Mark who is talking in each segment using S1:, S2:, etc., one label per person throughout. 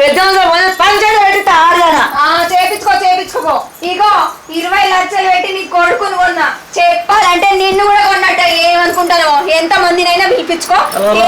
S1: పెద్ద పంచాయతీ పెట్టి ఆడదానా
S2: చేపించుకో ఇగో 20 లక్షలు పెట్టి నీ కొడుకుని కొన్నా చెప్పాలంటే నిన్ను కూడా కొన్నట్ట ఏమనుకుంటానో ఎంత మందినైనా పిలిపించుకో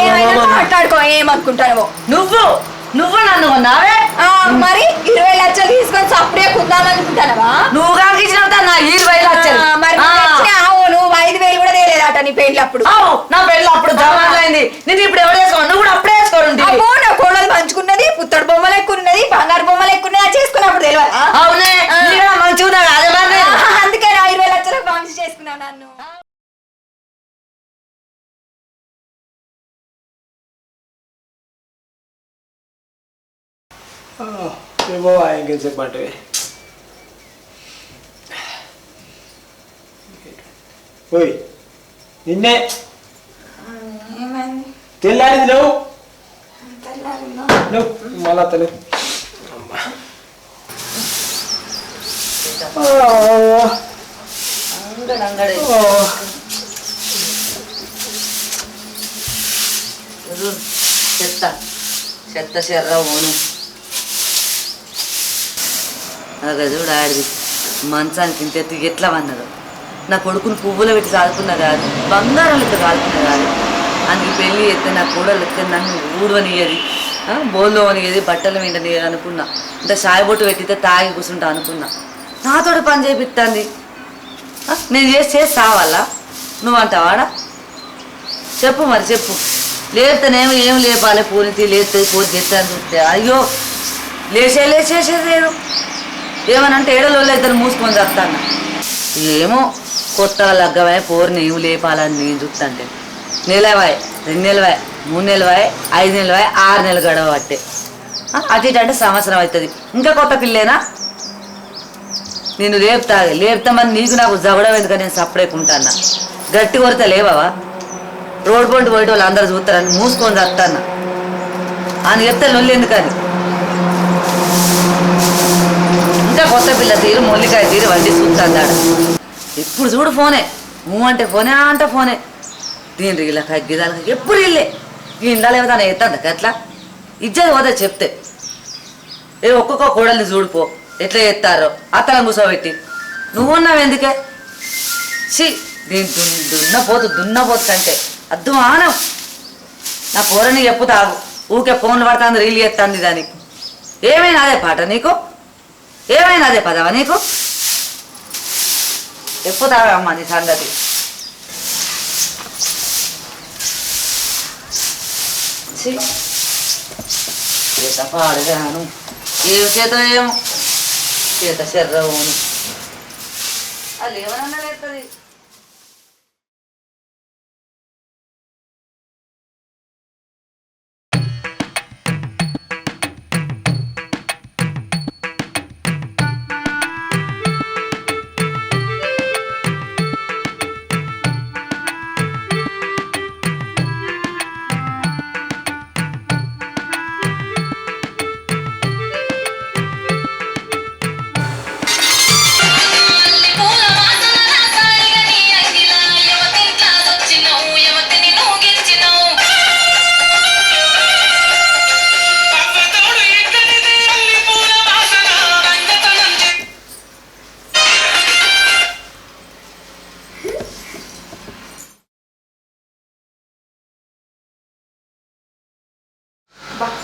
S2: ఏమైనా మాట్లాడుకో ఏమనుకుంటానో
S1: నువ్వు నన్ను కొన్నావే
S2: మరి 20 లక్షలు తీసుకొని సప్పుడే కుద్దామనుకుంటానవా
S1: నువ్వు కాకిచ్చినవుతా నా 20 లక్షలు
S2: మరి నువ్వు 5,000 కూడా తేలేదట నీ పెళ్లి అప్పుడు
S1: నా పెళ్లి అప్పుడు జమాలైంది నేను ఇప్పుడు ఎవరు వేసుకో నువ్వు కూడా అప్పుడే వేసుకోండి
S2: నా కోడలు పంచుకున్నది పుత్తడి బొమ్మలు ఎక్కున్నది బంగారు బొమ్మలు ఎక్కున్నది చేసుకున్నప్పుడు తెలియదు
S1: అవునే మంచిగా
S2: అందుకే నా 20 లక్షలకు పంచి చేసుకున్నావు నన్ను
S3: ఏమో ఇంకేం చెప్పంటే ఓయ్ నిన్నే తెల్లారింది నువ్వు మళ్ళా తను
S1: చెత్త శర్ర ఓను చూడు ఆడిది మంచానికి ఇంత ఎత్తు ఎట్లా వన్నదో నా కొడుకుని పువ్వులు పెట్టి సాదుకున్నా కాదు బంగారం ఇట్లా సాదుకున్నా కాదు అందుకు పెళ్ళి ఎత్తే నా కూడలు ఎత్తే నన్ను ఊడవనియ్యది బోల్లో అనియది బట్టలు వెంటని అనుకున్నా ఇంత షాయి బొట్టు పెట్టితే తాగి కూర్చుంటా అనుకున్నా నాతోటి పని చేపిస్తుంది నేను చేసి సావాలా నువ్వంటావాడా చెప్పు మరి చెప్పు లేపుతానేమో ఏం లేపాలి పూరి లేస్తే పూరి తెస్తాను చూస్తే అయ్యో లేచేసేసేది ఏమనంటే ఏడలో ఇద్దరు మూసుకొని చెప్తాను ఏమో కొత్తగా లగ్గవే పోరిని ఏమి లేపాలని నేను చూస్తాంటే నెలవాయి 2 నెలవాయి 3 నెలవాయి 5 నెలవాయి 6 నెలలు గడవ పట్టే అటు ఇటు అంటే సంవత్సరం అవుతుంది ఇంకా కొత్త పిల్లేనా నేను లేపుతామని నీకు నాకు జగడం ఎందుకని నేను సపరేకుంటాన్నా గట్టి కొరితే లేవా రోడ్డు పొంటి పోయే వాళ్ళు అందరు చూస్తారని మూసుకొని చెప్తాన్నా అని చెప్తే నొల్లి ఎందుకని ఇంకా కొత్త పిల్ల తీరు మొల్లికాయ తీరు వండి చూస్తాడు ఇప్పుడు చూడు ఫోనే అంటే ఫోనే అంటే ఫోనే దీని ఇలా గిదాలకి ఎప్పుడు ఇల్లే ఇందాలు ఏమో తను ఎత్తాను అట్లా ఇచ్చేది పోతే చెప్తే ఒక్కొక్క కోడల్ని చూడిపో ఎట్లా ఎత్తారో అత్తలను కూర్చోబెట్టి నువ్వు ఉన్నావు ఎందుకే దీని దున్నపోతు కంటే అద్దు ఆనం నా పోరని చెప్పు తాగు ఊకే ఫోన్లు పడుతుంది రీల్ ఎత్తాంది దానికి ఏమైనా అదే పాట నీకు ఏమైనా అదే పదవా నీకు ఎప్పుడు తాగమ్మా నీ సంగతి పాడుగాను ఏం చేత ఏమో చేత శర్రవును అది ఏమన్నా వేస్తుంది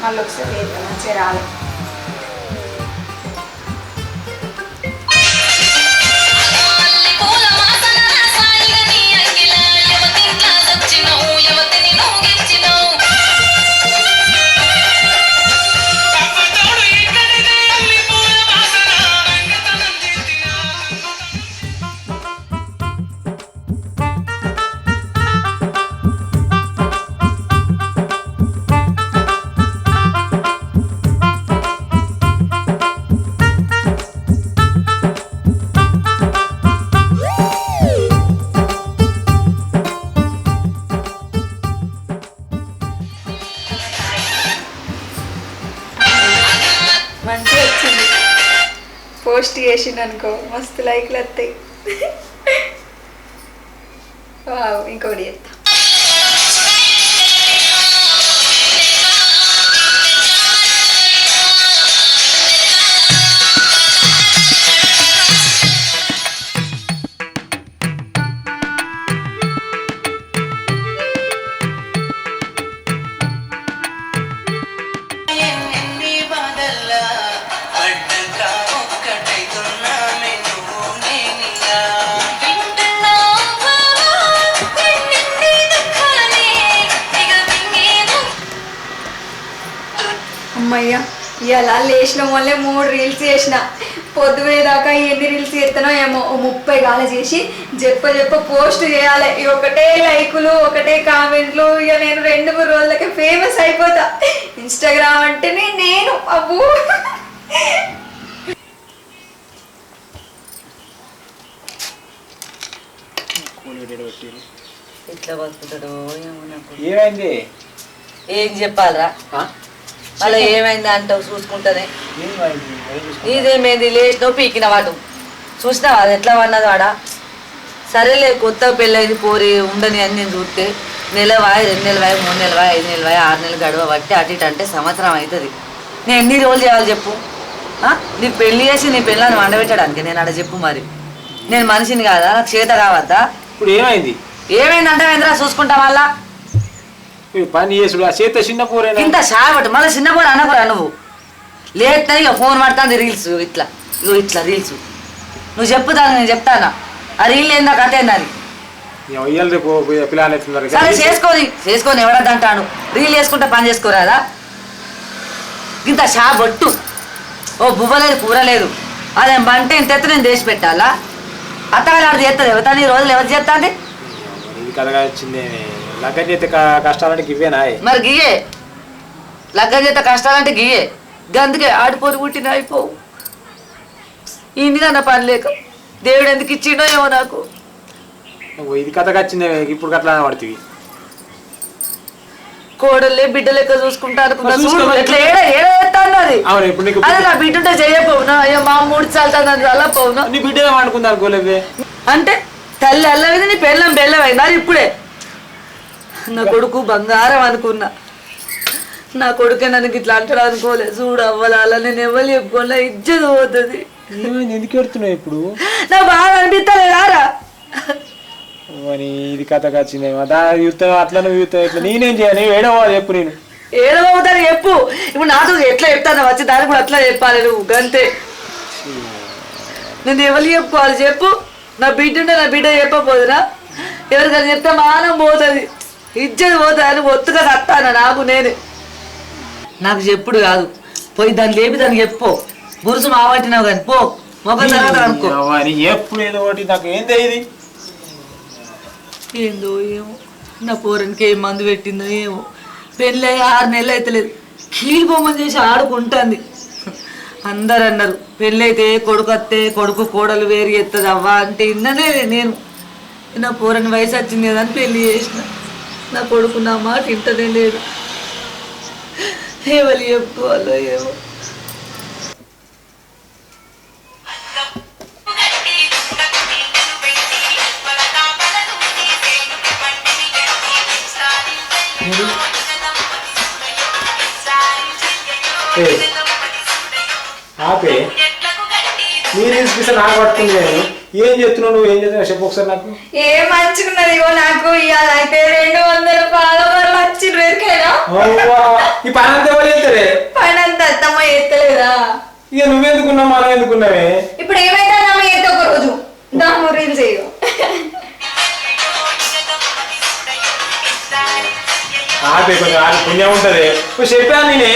S2: మళ్ళీ ఒకసారి మంచిగా రాలేదు మంచిగా వచ్చింది పోస్ట్ చేసిండు అనుకో మస్తు లైక్లు వస్తాయి ఇంకోటి చెప్తా అమ్మయ్య ఇలా లేచిన వల్లే 3 రీల్స్ చేసిన పొద్దువేదాకా ఎన్ని రీల్స్ చేస్తానో ఏమో 30 గాల చేసి చెప్ప పోస్ట్ చేయాలి ఇక ఒకటే లైకులు ఒకటే కామెంట్లు ఇక నేను 2-3 రోజులకి ఫేమస్ అయిపోతా ఇన్స్టాగ్రామ్ అంటేనే నేను అబ్బో
S1: ఇట్లా బతుకుతాడో ఏమో నాకు.
S3: ఏమైంది?
S1: ఏం చెప్పాలరా మళ్ళీ ఏమైంది అంటావు చూసుకుంటానే. ఇదేమైంది లేచినావు పీకిన వాడు చూసినావా అది ఎట్లా పడినది వాడ. సరేలే కొత్త పెళ్ళైంది పోరి ఉండని అని నేను చూస్తే నెలవాయి 2 నెలవాయి 3 నెలవాయి 5 నెలవాయి 6 నెలలు గడవ బట్టి అటు ఇటు అంటే సంవత్సరం అవుతుంది. నేను ఎన్ని రోజులు చేయాలి చెప్పు? నీకు పెళ్లి చేసి నీ పెళ్ళని వండబెట్టడానికి నేను అక్కడ చెప్పు. మరి నేను మనిషిని కాదా? నాకు చేత కావద్దా?
S3: ఇప్పుడు ఏమైంది?
S1: ఏమైందంటే ఏంద్రా చూసుకుంటా మళ్ళా
S3: పని చేసుడు ఆ చేత చిన్న పూరేనా
S1: ఇంత షాబట్టు మళ్ళీ చిన్న పూర అనకురా నువ్వు. లేతే ఇక ఫోన్ పడుతుంది రీల్స్ ఇట్లా ఇట్లా రీల్స్. నువ్వు చెప్పుతాను నేను చెప్తానా ఆ రీల్ ఏందా కథ ఏందని.
S3: పిల్లలు
S1: సరే చేసుకొని ఎవరద్దంటాను. రీల్ చేసుకుంటే పని చేసుకోరాదా? ఇంత షాబట్టు ఓ బువ్వ లేదు కూర లేదు అదేం బంటే ఇంత ఎత్తు నేను చేసి పెట్టాలా? అత్తగారు చేస్తుంది ఎవరు నీ రోజులు ఎవరు చేస్తుంది?
S3: ఇది కథగా వచ్చింది. లగ్గం చేస్తే కష్టాలంటే గివ్వేనా?
S1: మరి గియే లగ్గం చేస్తే కష్టాలంటే గియే. గందుకే ఆడిపోరు పుట్టిన అయిపోవు. ఇంటికన్నా పని లేక దేవుడు ఎందుకు ఇచ్చిండో ఏమో నాకు.
S3: ఇది కథగా వచ్చింది ఇప్పుడు అట్లా పడుతుంది.
S1: కోడలే బిడ్డ లెక్క చూసుకుంటా అనుకున్నా. ఎట్లా ఏడేస్తాను అది. అదే నా బిడ్డ ఉంటే చేయపోవునా? అయ్యో మా 3 సార్లు అలా పోవునా?
S3: నీ బిడ్డ అనుకుందా అనుకోలేదే
S1: అంటే తల్లి అల్లవింది నీ పెళ్ళం బెల్లమైంది అది ఇప్పుడే. నా కొడుకు బంగారం అనుకున్నా. నా కొడుకే నన్ను ఇట్లా అంటాడు అనుకోలే. చూడు అవ్వాల నేను ఎవరు చెప్పుకోలే ఇజ్జత పోతుంది.
S3: ఎందుకు ఎడుతున్నావు ఇప్పుడు?
S1: నాకు బాగా అనిపిస్తలేదారా?
S3: ఇది కథగా వచ్చింది అట్లా నువ్వు ఇట్లా నేనేం చేయాలి? ఏడవాలి చెప్పు. నేను
S1: ఏడవవుతాను చెప్పు. ఇప్పుడు నాతో ఎట్లా చెప్తాను వచ్చి దానికి కూడా అట్లా చెప్పాలి నువ్వు గంతే. నేను ఎవరు చెప్పుకోవాలి చెప్పు? నా బిడ్డ ఉంటే నా బిడ్డ చెప్పపోదురా? ఎవరికైనా చెప్తే మానం పోతుంది ఇజ్జత పోతుంది అని ఒత్తుగా తత్తాను నాకు నేనే. నాకు చెప్పుడు కాదు పోయి దాన్ని లేపి దానికి చెప్పు. గురుసు మావట్టినావు కానీ పో మొక్క తర్వాత అనుకో.
S3: ఎప్పుడు ఏదో ఒకటి నాకు ఏం తెలియదు.
S1: ఏందో ఏమో నా పోరానికి ఏం మందు పెట్టిందో ఏమో. పెళ్ళి 6 నెలలు అవుతలేదు కీలు బొమ్మని చేసి ఆడుకుంటుంది. అందరు అన్నారు పెళ్ళైతే కొడుకు వస్తే కొడుకు కోడలు వేరు ఎత్తది అవ్వా అంటే ఇన్ననే నేను. నా పోరని వయసు వచ్చింది కదా అని పెళ్ళి చేసిన. నా కొడుకు నా మాట ఇంటనే లేదు. ఎవరు చెప్పుకోవాలో ఏమో.
S3: ఆపే మీరు నాకు పడుతుంది. ఏం చెప్తున్నావు నువ్వు? ఏం చెప్తున్నావు చెప్పు ఒకసారి నాకు.
S2: ఏం మంచుకున్నది ఇగో నాకు ఇవాళ అయితే 200 ఫాలోవర్లు వచ్చిండ్రు ఎరికైనా.
S3: ఈ పని అంతా ఎవరు చేస్తారే?
S2: పని అంతా అత్తమ్మ ఎత్తలేదా?
S3: ఇక నువ్వెందుకున్నావు మనం ఎందుకున్నావే?
S2: ఇప్పుడు ఏమైతే అమ్మ ఎత్త ఒక రోజు దాని రీల్స్ చేయు.
S3: ఆపే కొంచెం పుణ్యం ఉంటది. చెప్పాను నేనే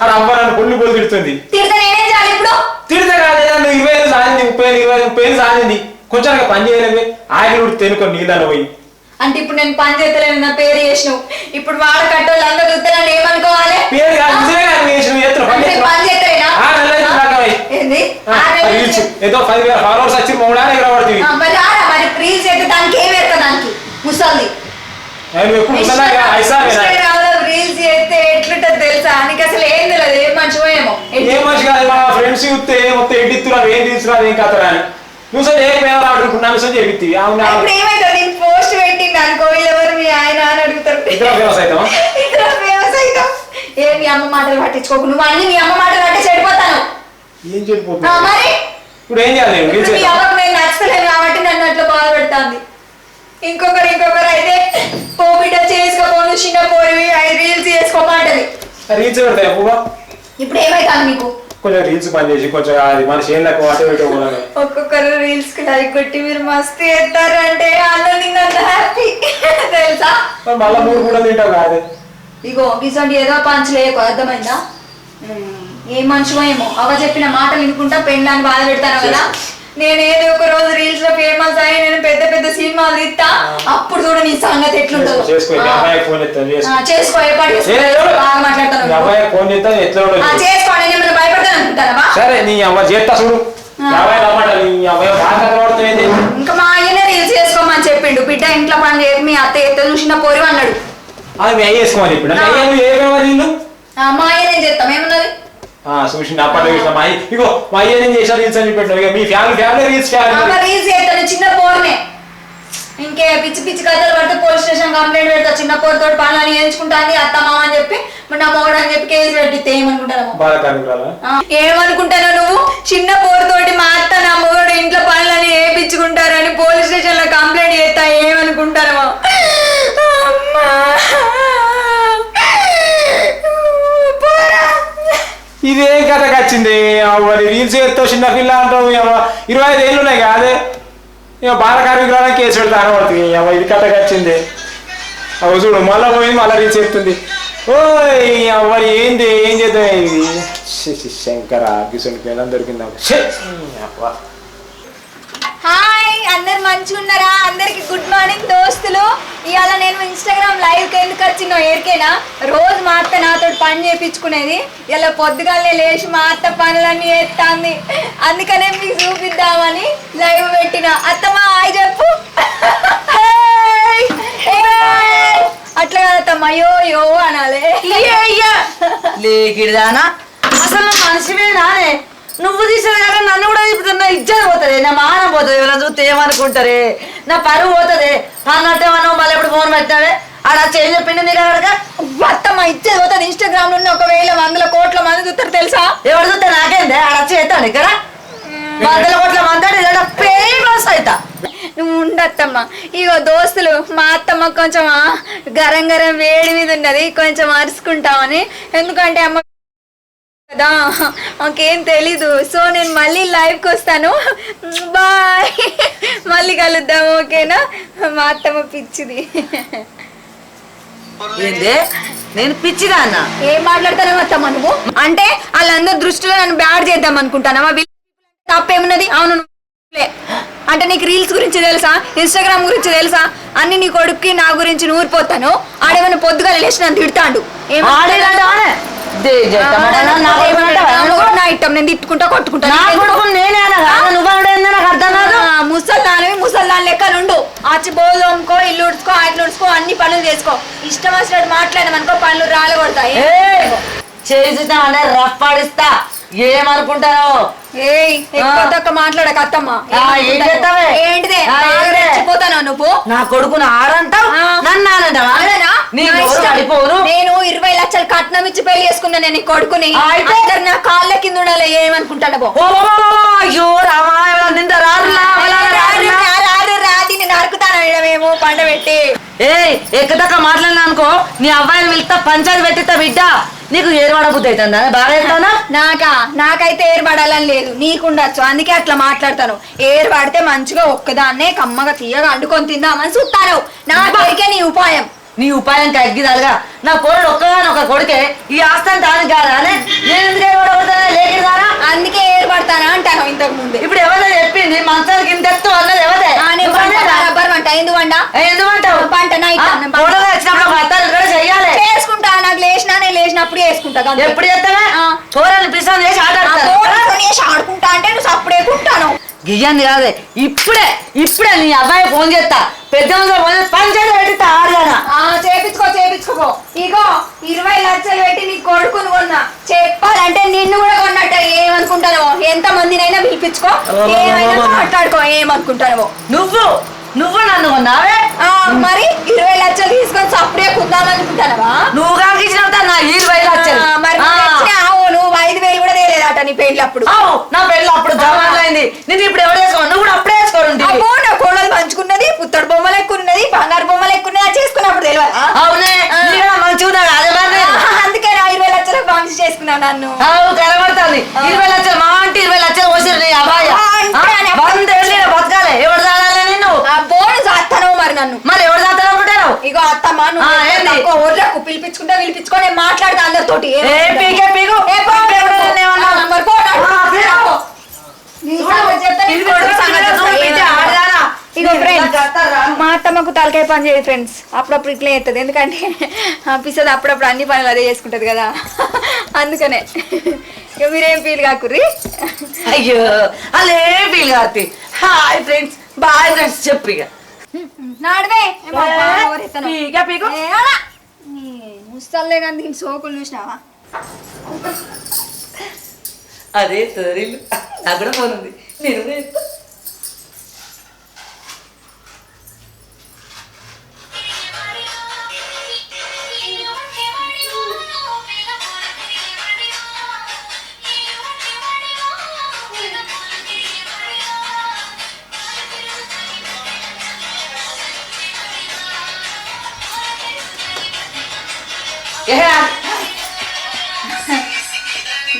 S3: అది అమ్మ నన్ను పొల్లు తిడుతుంది. తిడితే కాదేదా నువ్వు 25 సాధింది 30 సాధింది కొంచెం పని చేయలేవే. ఆగిలి కూడా తెనుకో నీళ్ళలో పోయి.
S2: అంటే ఇప్పుడు నేను పని చేస్తలేను నా పేరు చేసినావు. ఇప్పుడు వాడ కట్టోళ్ళు అందరూ చూస్తాను ఏమనుకోవాలి?
S3: పేరు కాదు ఏదో 10,000 ఫాలోవర్స్ వచ్చి మౌడానే ఎగరబడుతుంది.
S2: రీల్స్ అయితే దానికి ఏం వేస్తా దానికి ముసలి రీల్స్ చేస్తే ఎట్లుంటది తెలుసా? నీకు అసలు ఏం తెలియదు. ఏం మంచిగా ఏమో
S3: ఏం మంచి కాదు. మా ఫ్రెండ్స్ చూస్తే మొత్తం ఎడిస్తున్నారు ఏం తీసుకున్నారు ఏం కథరా అని నువ్వు ఏ పేరు ఆడుకుంటున్నా చెప్తి.
S2: ఇప్పుడు ఏమైతుంది? నేను పోస్ట్ పెట్టింది అనుకో వీళ్ళెవరు మీ ఆయన అని అడుగుతారు.
S3: ఇద్దరు ఫేమస్ అవుతాం.
S2: ఏ మీ అమ్మ మాటలు పట్టించుకోకు. నువ్వు అన్ని మీ అమ్మ మాటలు పట్టి చెడిపోతాను.
S3: ఏం చెడిపోతున్నా
S2: మరి
S3: ఇప్పుడు ఏం చేయాలి?
S2: మీ అమ్మకు నేను నచ్చలేదు కాబట్టి నన్ను అట్లా బాధ పెడతాంది. ఇంకొకరు అయితే పో బిడ్డ చేసుకోపోను చిన్న పోయి రీల్స్ చేసుకోమంటది.
S3: రీల్స్ పెడతాయి పువ్వా.
S2: ఇప్పుడు ఏమైతాను మీకు?
S3: కొంచెం రీల్స్ పని చేసి కొంచెం అది మన చేనులకు వాటి పెట్టుకోవాలి.
S2: ఒక్కొక్కరు రీల్స్ కి లైక్ కొట్టి మీరు మస్తు చేస్తారంటే అన్నది హ్యాపీ తెలుసా?
S3: మళ్ళీ 3 కూడా తింటావు కాదు.
S2: ఇగో గిసండి ఏదో పంచలేకు అర్థమైందా ఏ మనిషివో ఏమో అవ చెప్పిన మాటలు వినుకుంటా పెళ్ళాన్ని బాధ పెడతాను కదా నేను ఏదో ఒక రోజు రీల్స్ లో ఫేమస్ అయ్యి నేను పెద్ద పెద్ద సినిమాలు తీస్తా అప్పుడు చూడ నీ సంగతి ఎట్లుంటుందో చేసుకో బాగా మాట్లాడతాను చేసుకోండి నేను భయపడతాను అనుకుంటారా
S3: సరే నీ అమ్మ చేస్తా చూడు
S2: ఇంకా మా ఆయనే రీల్స్ చేసుకోమని చెప్పిండు బిడ్డ ఇంట్లో పని చేయకు మీ అత్త ఎత్త చూసిన పోరు అన్నాడు
S3: అది మీ అయ్య వేసుకోమని ఇప్పుడు
S2: మా ఆయనే చేస్తాం ఏమన్నది
S3: చూసిన అప్పట్లో చూసిన మా ఇగో మా అయ్య నేను చేసిన రీల్స్ అని పెట్టాను ఇక మీ ఫ్యామిలీ రీల్స్
S2: రీల్స్ చేస్తాను చిన్న పోరునే ఇంకే పిచ్చి పిచ్చి కథలు పడితే పోలీస్ స్టేషన్ కంప్లైంట్ పెడతా చిన్న పోరుతో పనులని వేయించుకుంటాను అత్త మామ అని చెప్పి నా మొగడు అని చెప్పి కేసు పెట్టితే ఏమనుకుంటానో నువ్వు చిన్న పోరుతోటి మా అత్త నా మొగడు ఇంట్లో పనులని వేయించుకుంటారని పోలీస్ స్టేషన్ లో కంప్లైంట్ చేస్తా ఏమనుకుంటారో
S3: ఇదేం కథకు వచ్చింది రీల్స్ చేస్తావు చిన్న పిల్ల అంటావు 25 ఏళ్ళు ఉన్నాయి కాదే ఇక బాల కార్మికురాలని కేసు పెడతా అనబడుతుంది ఇది కథకు వచ్చింది అవి చూడు మళ్ళీ పోయింది మళ్ళీ రీల్స్ చెప్తుంది ఓయ్ అవ్వరి ఏంది ఏం చేద్దాం ఇది శంకర గిసుని దొరికిందా
S2: హాయ్ అందరు మంచిగా ఉన్నారా అందరికి గుడ్ మార్నింగ్ దోస్తులు ఇవాళ నేను ఇన్స్టాగ్రామ్ లైవ్ కి ఎందుకు వచ్చినో ఎరికేనా రోజు మా అత్త నాతో పని చేయించుకునేది ఇలా పొద్దుగాలే లేచి మా అత్త పనులన్నీ చేస్తాంది అందుకనే మీకు చూపిద్దామని లైవ్ పెట్టిన అత్తమ్మ హాయ్ చెప్పు అట్లా కదత్తమ్మ అయ్యో యో అనాలి
S1: లేకిడిదానా అసలు మనిషివే నానే నువ్వు తీసేది కాక నన్ను కూడా తిప్పుతున్నా ఇజ్జత పోతుంది నా మానం పోతుంది ఎవరైనా చూస్తే ఏమనుకుంటారే నా పరువు పోతుంది అన్నట్టే మనం మళ్ళీ ఎప్పుడు ఫోన్ పెట్టాడే ఆడ చేంజ్ చెప్పింది నీకు అక్కడ
S2: అత్తమ్మ ఇజ్జత పోతుంది ఇన్స్టాగ్రామ్ లో 1,000 కోట్ల మంది చూస్తారు తెలుసా
S1: ఎవరు చూస్తే నాకేందే ఆడ చేస్తాడు ఇక్కడ 100 కోట్ల మంది ఫేమస్ అవుతా
S2: నువ్వు ఉండత్తమ్మ ఇగో దోస్తులు మా అత్తమ్మ కొంచెం గరం గరం వేడి మీద ఉన్నది కొంచెం అరుచుకుంటామని ఎందుకంటే అమ్మ కదా మాకేం తెలీదు సో నేను మళ్ళీ లైవ్కి వస్తాను బాయ్ మళ్ళీ కలుద్దాం ఓకేనా మా అత్తమ్మ పిచ్చిది
S1: ఏందే నేను పిచ్చిదా అన్న
S2: ఏం మాట్లాడతానో అత్తమ్మ నువ్వు అంటే వాళ్ళందరూ దృష్టిలో నన్ను బ్యాడ్ చేద్దాం అనుకుంటానమ్మా తప్పేమున్నది అవును అంటే నీకు రీల్స్ గురించి తెలుసా ఇన్స్టాగ్రామ్ గురించి తెలుసా అన్ని నీ కొడుక్కి నా గురించి నూరిపోతాను ఆడేమైనా పొద్దుగా లేచి నన్ను తిడతాడు నేను తిట్టుకుంటా కొట్టుకుంటా ముసల్దాని లెక్క నుండు ఆచి బోదోముకో ఇల్లు ఉడుచుకో ఆటలు ఉడుచుకో అన్ని పనులు చేసుకో ఇష్టం వచ్చినట్టు మాట్లాడమనుకో పనులు రాలగొడతాయి
S1: చేసిస్తా అంటే రఫ్ పాడిస్తా ఏమనుకుంటారో
S2: మాట్లాడక అత్తమ్మ ఏంటిదే పోతాను నువ్వు
S1: నా కొడుకును ఆడంటావు నన్ను
S2: నేను 20 లక్షలు కట్నం ఇచ్చి పెళ్లి చేసుకున్నా నేను కొడుకుని నా కాళ్ళ కింద ఉండాలి ఏమనుకుంటాడో
S1: అయ్యో రామా
S2: రాది నరుకుతాను మేము పండ పెట్టి
S1: ఎక్కదక్క మాట్లాడినా అనుకో నీ అబ్బాయిని వెళ్తా పంచాయతీ పెట్టిస్తా బిడ్డ నీకు ఏర్పడ బుద్ధి అవుతుందా బాగా చెప్తానా
S2: నాకైతే ఏర్పడాలని లేదు నీకుండొచ్చు అందుకే అట్లా మాట్లాడతాను ఏర్పడితే మంచిగా ఒక్కదాన్నే కమ్మగా తీయగా అండుకొని తిందామని చూస్తాను నా పేరుకే నీ ఉపాయం
S1: నీ ఉపాయం తగ్గిదాలుగా నా కోరుడు ఒక్కగానొక్క కొడుకే ఈ ఆస్థానం దానికి కాదా నేను ఎందుకు ఏర్పడబోతానా లేకి దానా
S2: అందుకే ఏర్పడతానా అంటాను ఇంతకు ముందు
S1: ఇప్పుడు ఎవరైనా చెప్పింది మంచానికి ఇంత ఎత్తు అన్నది ఎవరే
S2: ఎందుకంటావు
S1: చెయ్యాలి
S2: చేసుకుంటా నాకు లేచినప్పుడు వేసుకుంటా
S1: ఎప్పుడు చెప్తావా చూడాలి పిసం చేసి
S2: ఆడుకుంటా అంటే నువ్వు అప్పుడే కుంటాను
S1: గియ్యంది కాదే ఇప్పుడే నీ అబ్బాయి ఫోన్ చేస్తా పెద్ద పంచాయతీ పెట్టిస్తా ఆడదానా
S2: చేపించుకో ఇగో 20 లక్షలు పెట్టి నీ కొడుకుని కొన్నా చెప్పాలంటే నిన్ను కూడా కొన్నట్ట ఏమనుకుంటానో ఎంత మందినైనా పిలిపించుకో ఏమైనా మాట్లాడుకో ఏమనుకుంటానో
S1: నువ్వు నన్ను కొన్నావే
S2: మరి 20 లక్షలు తీసుకొని సప్పుడే కుందామనుకుంటానవా
S1: నువ్వు కాకి ఇచ్చినవుతా నా 20 లక్షలు
S2: మరి నువ్వు 5,000 కూడా తేలేదట నీ పెళ్లి అప్పుడు
S1: నా పెళ్లి అప్పుడు జమాలైంది నేను ఇప్పుడు ఎవరు వేసుకో నువ్వు కూడా అప్పుడే వేసుకోండి
S2: నా కోడలు పంచుకున్నది పుత్తడి బొమ్మలు ఎక్కున్నది బంగారు బొమ్మలు ఎక్కున్నది చేసుకున్నప్పుడు తెలియదు
S1: అవునే మంచిగా
S2: అందుకే నా 20 లక్షలకు పంచి చేసుకున్నావు నన్ను
S1: కనబడుతుంది 20 లక్షలు మా అంటే 20 లక్షలు పోసారు నీ అబ్బాయి బతకాలి ఎవరు తాగాలి నిన్ను
S2: బోను చేస్తాను మరి నన్ను
S1: మరి ఎవరు చేస్తాను అనుకుంటారు చెప్తావు
S2: ఇగో అత్తమ్మ
S1: ఆ, ఏంది?
S2: నువ్వు పిలిపించుకుంటే పిలిపించుకో నేను మాట్లాడతా అందరితోటి
S1: పీగు
S2: మా అత్తమ్మకు తలకాయ పని చేయదు ఫ్రెండ్స్, అప్పుడప్పుడు ఇట్లా చేస్తుంది. ఎందుకంటే అనిపిస్తుంది అప్పుడప్పుడు అన్ని పనులు అదే చేసుకుంటది కదా, అందుకనే ఇక మీరేం ఫీల్ కాకుర్రి.
S1: అయ్యో అలే ఫీల్ కాదు. హాయ్ ఫ్రెండ్స్, బాయ్ ఫ్రెండ్స్ చెప్పు ఇక.
S2: నాడవే
S1: పీగు
S2: ముస్తల్లే కానీ దీని సోకులు చూసినావా?
S1: అదే తోరిల్లు నాకు కూడా ఫోన్ ఉంది, నేను కూడా చెప్తా.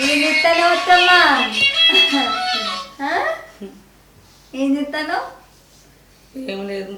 S2: ఏం చెప్తాను అత్తమ్మా? ఏం చెప్తాను?
S1: ఏం లేదు,